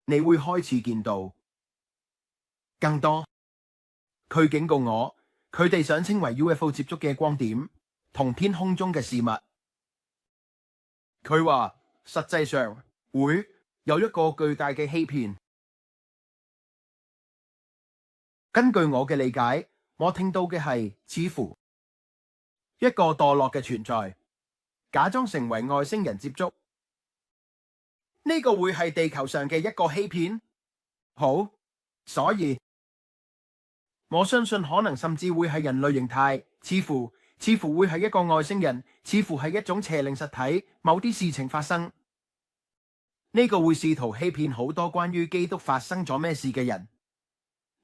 你會開始見到更多。佢警告我，佢哋想稱為 UFO 接觸嘅光點同天空中嘅事物。佢話實際上會有一個巨大嘅欺騙。根據我嘅理解，我聽到嘅係似乎一個墮落嘅存在，假裝成為外星人接觸。呢個會係地球上嘅一個欺騙。好，所以我相信可能甚至會係人類形態，似乎會係一個外星人，似乎係一種邪靈實體。某啲事情發生，呢個會試圖欺騙好多關於基督發生咗咩事嘅人。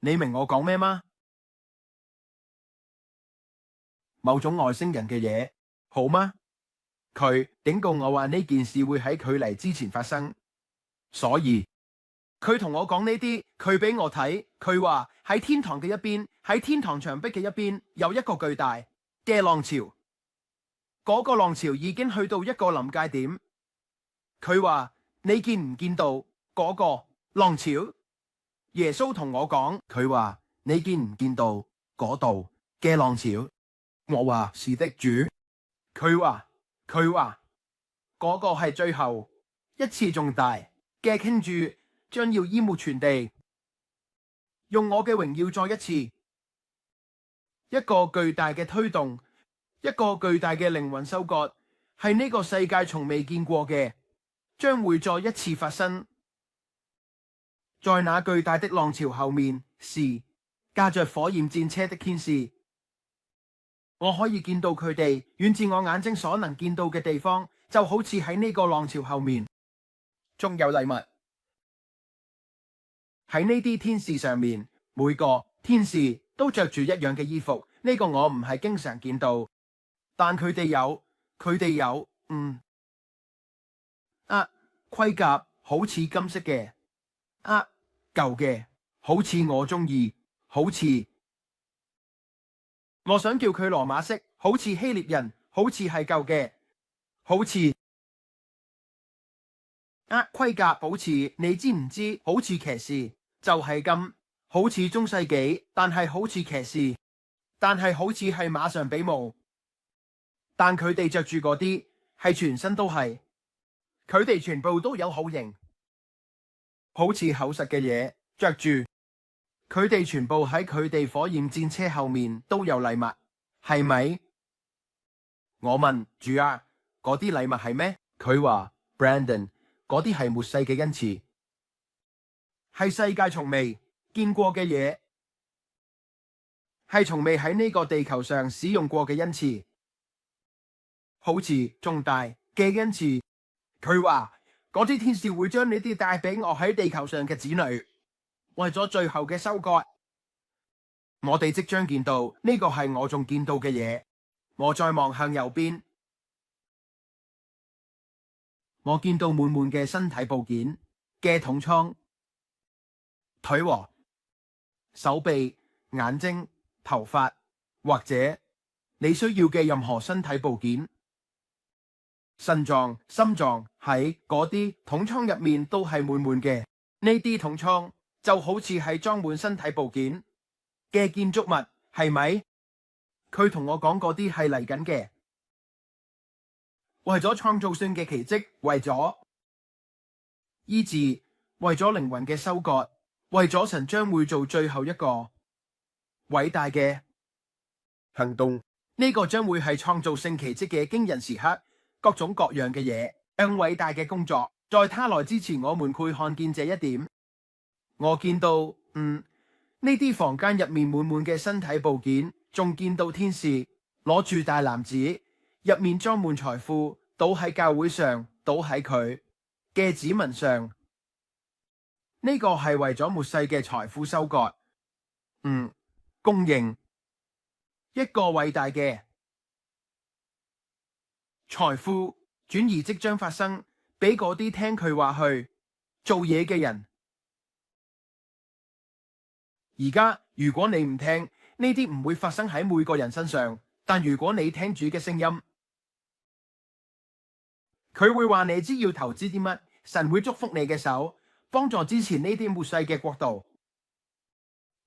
你明我講咩嗎？某種外星人嘅嘢，好嗎？佢警告我話呢件事會喺佢嚟之前發生，所以佢同我講呢啲，佢俾我睇，佢話喺天堂嘅一邊，喺天堂牆壁嘅一邊有一個巨大嘅浪潮，嗰個浪潮已經去到一個臨界點。佢話你見唔見到嗰個浪潮？耶穌同我講，佢話你見唔見到嗰度嘅浪潮？我話是的，主。佢話嗰個係最後一次重大嘅傾注，將要淹沒全地，用我嘅榮耀再一次，一個巨大嘅推動，一個巨大嘅靈魂收割，係呢個世界從未見過嘅，將會再一次發生。在那巨大的浪潮後面，是駕着火焰戰車的天使。我可以見到佢哋遠至我眼睛所能見到嘅地方，就好似喺呢個浪潮後面。仲有禮物喺呢啲天使上面，每個天使都着住一樣嘅衣服。呢個我唔係經常見到，但佢哋有盔甲好似金色嘅，舊嘅，好似我中意，好似我想叫佢羅馬式，好似希臘人，好似係舊嘅，好似盔甲，好似你知唔知？好似騎士，就係咁，好似中世紀，但係好似騎士，但係好似係馬上比武，但佢哋着住嗰啲係全身都係，佢哋全部都有好型，好似厚實嘅嘢着住，佢哋全部喺佢哋火焰戰車後面都有禮物，係咪？我問主啊，嗰啲禮物係咩？佢話 Brandon， 嗰啲係末世嘅恩賜，係世界從未見過嘅嘢，係從未喺呢個地球上使用過嘅恩賜，好似重大嘅恩賜。佢話嗰啲天使會將呢啲帶俾我喺地球上嘅子女，為咗最後嘅收割。我哋即將見到呢個係我仲見到嘅嘢。我再望向右邊，我見到滿滿嘅身體部件嘅統倉，腿和手臂、眼睛、頭髮，或者你需要嘅任何身體部件，腎臟、心臟喺嗰啲統倉入面都係滿滿嘅。呢啲統倉就好似係裝滿身體部件嘅建築物，係咪？佢同我講嗰啲係嚟緊嘅，為咗創造性嘅奇蹟，為咗醫治，為咗靈魂嘅收割，為咗神將會做最後一個偉大嘅行動。呢個將會係創造性奇蹟嘅驚人時刻，各種各樣嘅嘢，更偉大嘅工作，在他來之前，我們會看見這一點。我見到呢啲房間入面滿滿嘅身體部件。仲見到天使攞住大籃子，入面裝滿財富，倒喺教會上，倒喺佢嘅子民上。呢個係為咗末世嘅財富收割，供應一個偉大嘅財富轉移即將發生，俾嗰啲聽佢話去做嘢嘅人。而家如果你唔聽，呢啲唔會發生喺每個人身上，但如果你聽主嘅聲音，佢會話你知要投資啲乜，神會祝福你嘅手，幫助支持呢啲末世嘅國度。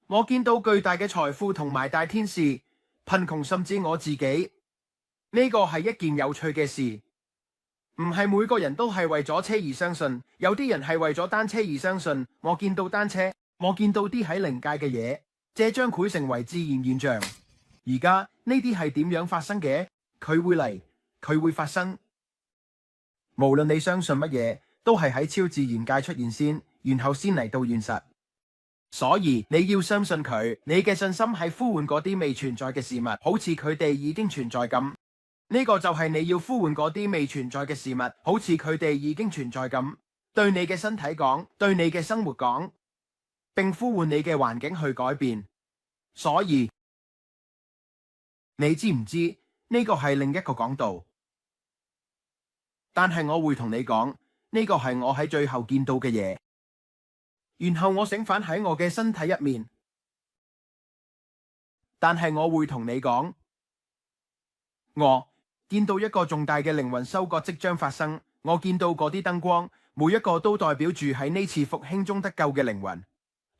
我見到巨大嘅財富同埋大天使，貧窮甚至我自己，呢個係一件有趣嘅事。唔係每個人都係為咗車而相信，有啲人係為咗單車而相信。我見到單車，我見到啲喺靈界嘅嘢，這將會成為自然現象。而家呢啲係點樣發生嘅？佢會嚟，佢會發生。無論你相信乜嘢，都係喺超自然界出現先，然後先嚟到現實。所以你要相信佢，你嘅信心係呼喚嗰啲未存在嘅事物，好似佢哋已經存在咁。呢個就係你要呼喚嗰啲未存在嘅事物，好似佢哋已經存在咁。對你嘅身體講，對你嘅生活講，並呼喚你嘅環境去改變。所以你知唔知呢個係另一個講道？但係我會同你講，呢個係我喺最後見到嘅嘢。然後我醒返喺我嘅身體入面，但係我會同你講，我見到一個重大嘅靈魂收割即將發生。我見到嗰啲燈光，每一個都代表住喺呢次復興中得救嘅靈魂，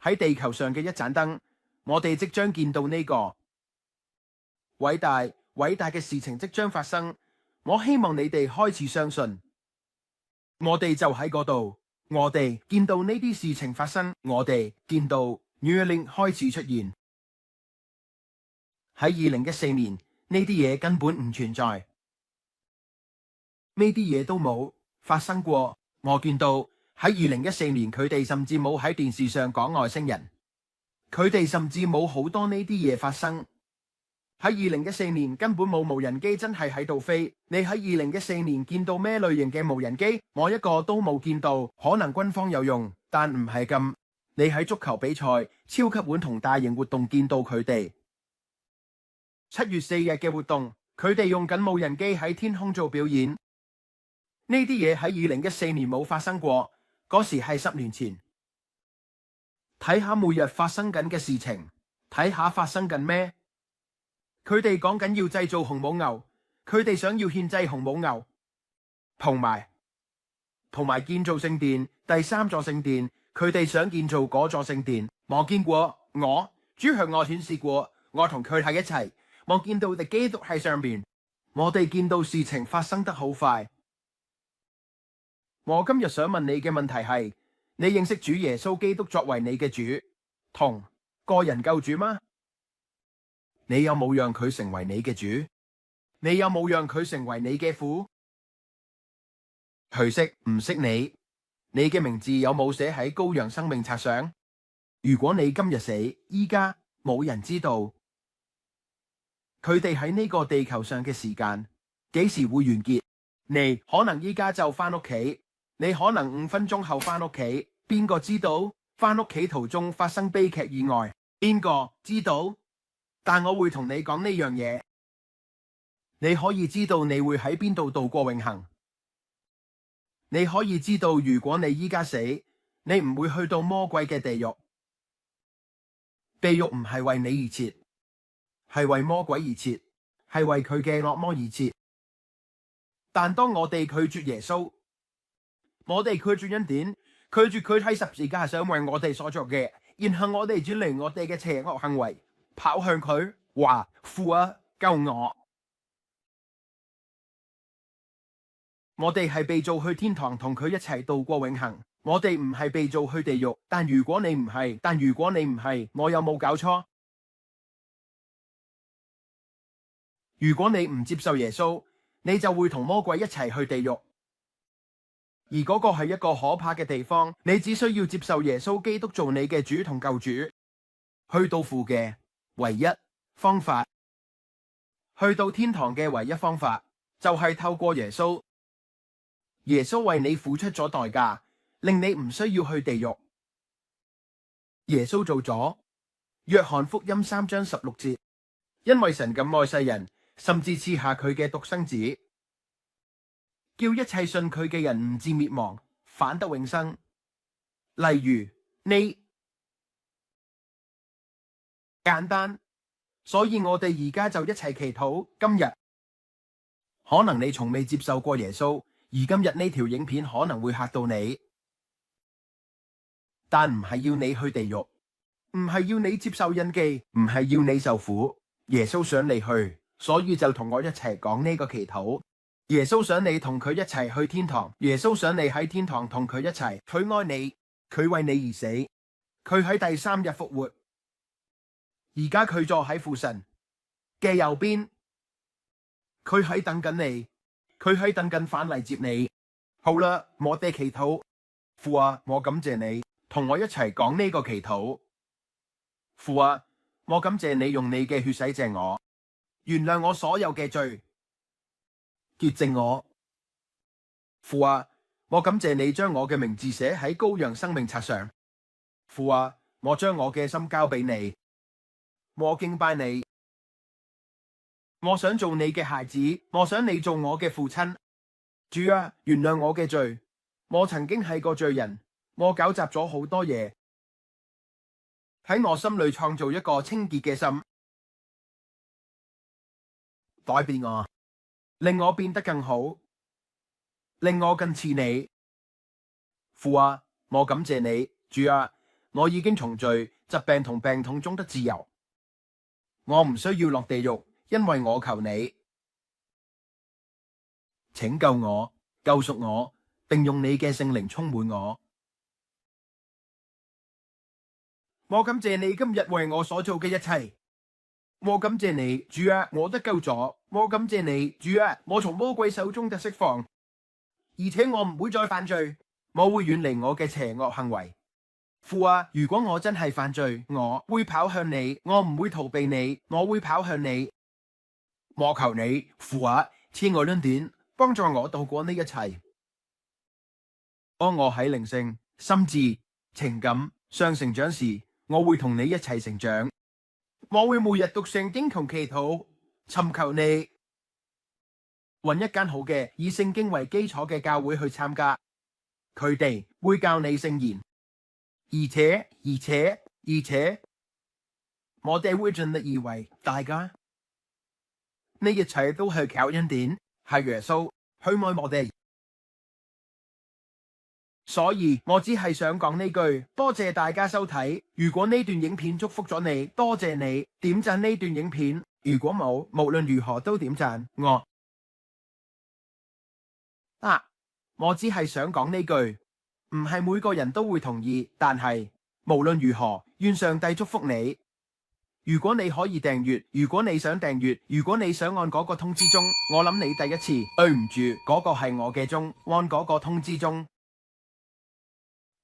喺地球上嘅一盞燈。我哋即將見到呢個偉大嘅事情即將發生。我希望你哋開始相信，我哋就喺嗰度，我哋見到呢啲事情發生，我哋見到 Neuralink 開始出現。喺2014年，呢啲嘢根本唔存在，呢啲嘢都冇發生過。我見到喺2014年，佢哋甚至冇喺電視上講外星人，佢哋甚至冇好多呢啲嘢發生。喺2014年根本冇無人機真係喺度飛。你喺2014年見到咩類型嘅無人機？我一個都冇見到。可能軍方有用，但唔係咁。你喺足球比賽、超級碗同大型活動見到佢哋。7月4日嘅活動，佢哋用緊無人機喺天空做表演。呢啲嘢喺2014年冇發生過，嗰時係10年前。睇下每日發生緊嘅事情，睇下發生緊咩？佢哋講緊要製造紅母牛，佢哋想要獻祭紅母牛，同埋建造聖殿，第3座聖殿，佢哋想建造嗰座聖殿。我見過，主向我顯示過，我同佢喺一齊。我見到基督喺上邊，我哋見到事情發生得好快。我今日想問你嘅問題係：你認識主耶穌基督作為你嘅主同個人救主嗎？你有冇讓佢成為你嘅主？你有冇讓佢成為你嘅父？佢識唔識你？你嘅名字有冇寫喺羔羊生命冊上？如果你今日死，依家冇人知道佢哋喺呢個地球上嘅時間幾時會完結。你可能依家就返屋企，你可能5分鐘後返屋企。邊個知道？返屋企途中發生悲劇意外，邊個知道？但我會同你講呢樣嘢，你可以知道你會喺邊度度過永恆。你可以知道，如果你依家死，你唔會去到魔鬼嘅地獄。地獄唔係為你而設，係為魔鬼而設，係為佢嘅惡魔而設。但當我哋拒絕耶穌，我哋拒絕恩典，拒絕佢喺十字架上為我哋所做嘅，然後我哋轉離我哋嘅邪惡行為，跑向佢，話父啊，救我！我哋係被造去天堂同佢一齊度過永恆，我哋唔係被造去地獄。但如果你唔係，我有冇搞錯？如果你唔接受耶穌，你就會同魔鬼一齊去地獄，而嗰個係一個可怕嘅地方。你只需要接受耶穌基督做你嘅主同救主，去到父嘅唯一方法，去到天堂嘅唯一方法，就係透過耶穌。耶穌為你付出咗代價，令你唔需要去地獄。耶穌做咗。約翰福音3章16節，因為神咁愛世人，甚至賜下佢嘅獨生子，叫一切信佢嘅人唔至滅亡，反得永生。例如呢簡單。所以我哋而家就一齊祈禱。今日可能你從未接受過耶穌，而今日呢條影片可能會嚇到你，但唔係要你去地獄，唔係要你接受印記，唔係要你受苦。耶穌想你去，所以就同我一齊講呢個祈禱。耶穌想你同佢一齊去天堂，耶穌想你喺天堂同佢一齊。佢愛你，佢為你而死，佢喺第3日復活，而家佢坐喺父神嘅右邊，佢喺等緊你，佢喺等緊返嚟接你。好啦，我哋祈禱。父啊，我感謝你，同我一齊講呢個祈禱。父啊，我感謝你用你嘅血洗淨我，原諒我所有嘅罪，潔淨我。父啊，我感謝你將我嘅名字寫喺羔羊生命冊上。父啊，我將我嘅心交俾你，我敬拜你。我想做你嘅孩子，我想你做我嘅父親。主啊，原諒我嘅罪，我曾經係個罪人，我搞雜咗好多嘢，喺我心裏創造一個清潔嘅心，改變我，令我變得更好，令我更似你。父啊，我感謝你。主啊，我已經從罪、疾病同病痛中得自由，我唔需要落地獄，因為我求你拯救我、救贖我，並用你嘅聖靈充滿我。我感謝你今日為我所做嘅一切。我感謝你，主啊，我得救咗。我感謝你，主啊，我從魔鬼手中得釋放，而且我唔會再犯罪，我會遠離我嘅邪惡行為。父啊，如果我真係犯罪，我會跑向你，我唔會逃避你，我會跑向你。我求你，父啊，賜我恩典，幫助我度過呢一切。當我喺靈性、心智、情感上成長時，我會同你一齊成長。我會每日讀聖經同祈禱，尋求你，揾一間好嘅以聖經為基礎嘅教會去參加。佢哋會教你聖言，而且，我哋會盡力而為。大家呢一切都係靠恩典，係耶穌去愛我哋。所以我只係想講呢句，多謝大家收睇。如果呢段影片祝福咗你，多謝你點讚呢段影片。如果冇，無論如何都點讚我。我只係想講呢句，唔係每個人都會同意，但係無論如何，願上帝祝福你。如果你可以訂閱，如果你想訂閱，如果你想按嗰個通知鐘，我諗你第一次，對唔住，嗰個係我嘅鐘，按嗰個通知鐘。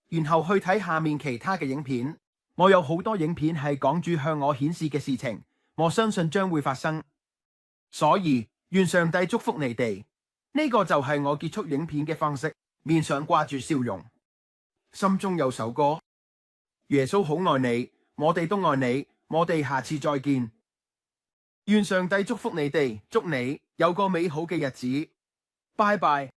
然後去睇下面其他嘅影片，我有好多影片係講主向我顯示嘅事情，我相信將會發生。所以願上帝祝福你哋。呢個就係我結束影片嘅方式，面上掛住笑容，心中有首歌。耶穌好愛你，我哋都愛你，我哋下次再見。願上帝祝福你哋，祝你有個美好嘅日子。拜拜。